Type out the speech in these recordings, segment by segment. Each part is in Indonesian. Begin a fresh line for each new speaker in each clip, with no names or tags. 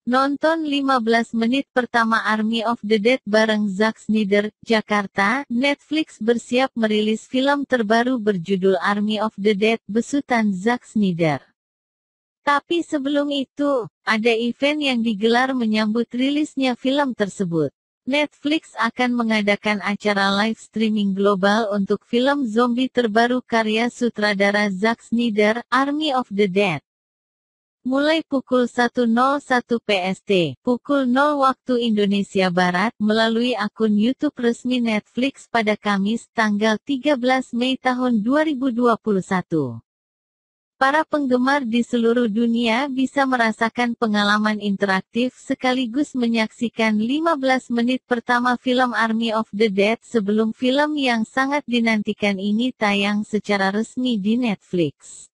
Nonton 15 menit pertama Army of the Dead bareng Zack Snyder, Jakarta. Netflix bersiap merilis film terbaru berjudul Army of the Dead besutan Zack Snyder. Tapi sebelum itu, ada event yang digelar menyambut rilisnya film tersebut. Netflix akan mengadakan acara live streaming global untuk film zombie terbaru karya sutradara Zack Snyder, Army of the Dead. Mulai pukul 1.01 PST, pukul 0 waktu Indonesia Barat, melalui akun YouTube resmi Netflix pada Kamis, tanggal 13 Mei tahun 2021. Para penggemar di seluruh dunia bisa merasakan pengalaman interaktif sekaligus menyaksikan 15 menit pertama film Army of the Dead sebelum film yang sangat dinantikan ini tayang secara resmi di Netflix.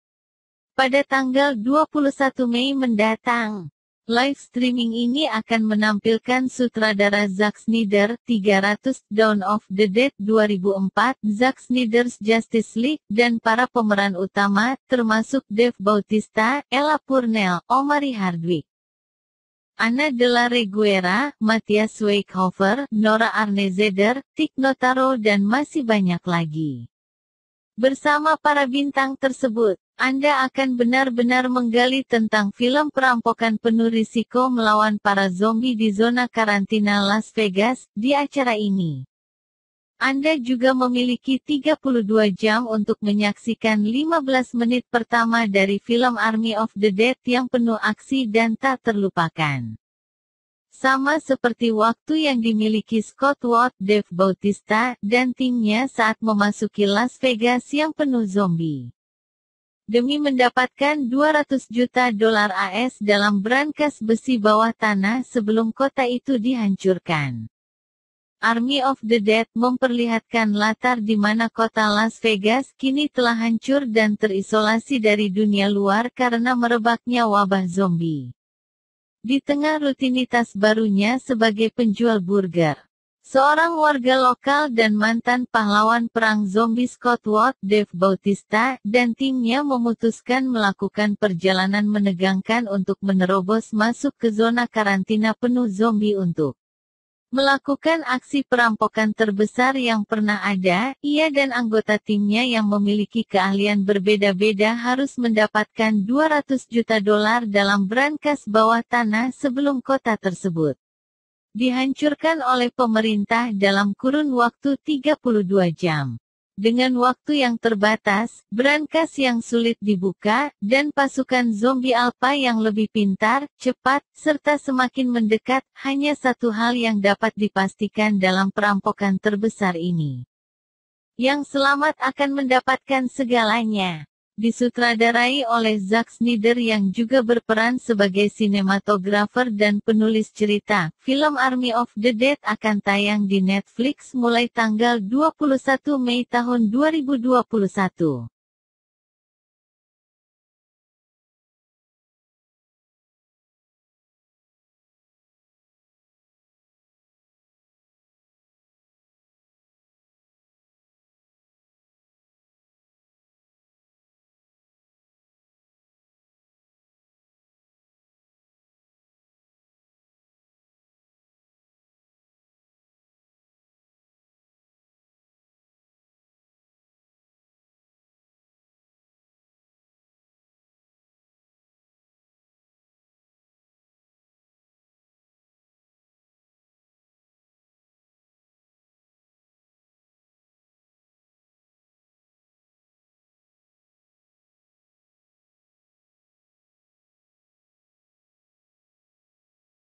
Pada tanggal 21 Mei mendatang, live streaming ini akan menampilkan sutradara Zack Snyder, 300, Dawn of the Dead 2004, Zack Snyder's Justice League, dan para pemeran utama, termasuk Dave Bautista, Ella Purnell, Omari Hardwick, Ana de la Reguera, Matthias Weishofer, Nora Arnezeder, Tig Notaro dan masih banyak lagi. Bersama para bintang tersebut, Anda akan benar-benar menggali tentang film perampokan penuh risiko melawan para zombie di zona karantina Las Vegas. Di acara ini, Anda juga memiliki 32 jam untuk menyaksikan 15 menit pertama dari film Army of the Dead yang penuh aksi dan tak terlupakan. Sama seperti waktu yang dimiliki Scott Watt, Dave Bautista, dan timnya saat memasuki Las Vegas yang penuh zombie. Demi mendapatkan $200 juta AS dalam brankas besi bawah tanah sebelum kota itu dihancurkan. Army of the Dead memperlihatkan latar di mana kota Las Vegas kini telah hancur dan terisolasi dari dunia luar karena merebaknya wabah zombie. Di tengah rutinitas barunya sebagai penjual burger, seorang warga lokal dan mantan pahlawan perang zombie Scott Watt, Dave Bautista, dan timnya memutuskan melakukan perjalanan menegangkan untuk menerobos masuk ke zona karantina penuh zombie untuk melakukan aksi perampokan terbesar yang pernah ada. Ia dan anggota timnya yang memiliki keahlian berbeda-beda harus mendapatkan $200 juta dalam brankas bawah tanah sebelum kota tersebut dihancurkan oleh pemerintah dalam kurun waktu 32 jam. Dengan waktu yang terbatas, brankas yang sulit dibuka, dan pasukan zombie alpha yang lebih pintar, cepat, serta semakin mendekat, hanya satu hal yang dapat dipastikan dalam perampokan terbesar ini. Yang selamat akan mendapatkan segalanya. Disutradarai oleh Zack Snyder yang juga berperan sebagai sinematografer dan penulis cerita, film Army of the Dead akan tayang di Netflix mulai tanggal 21 Mei tahun 2021.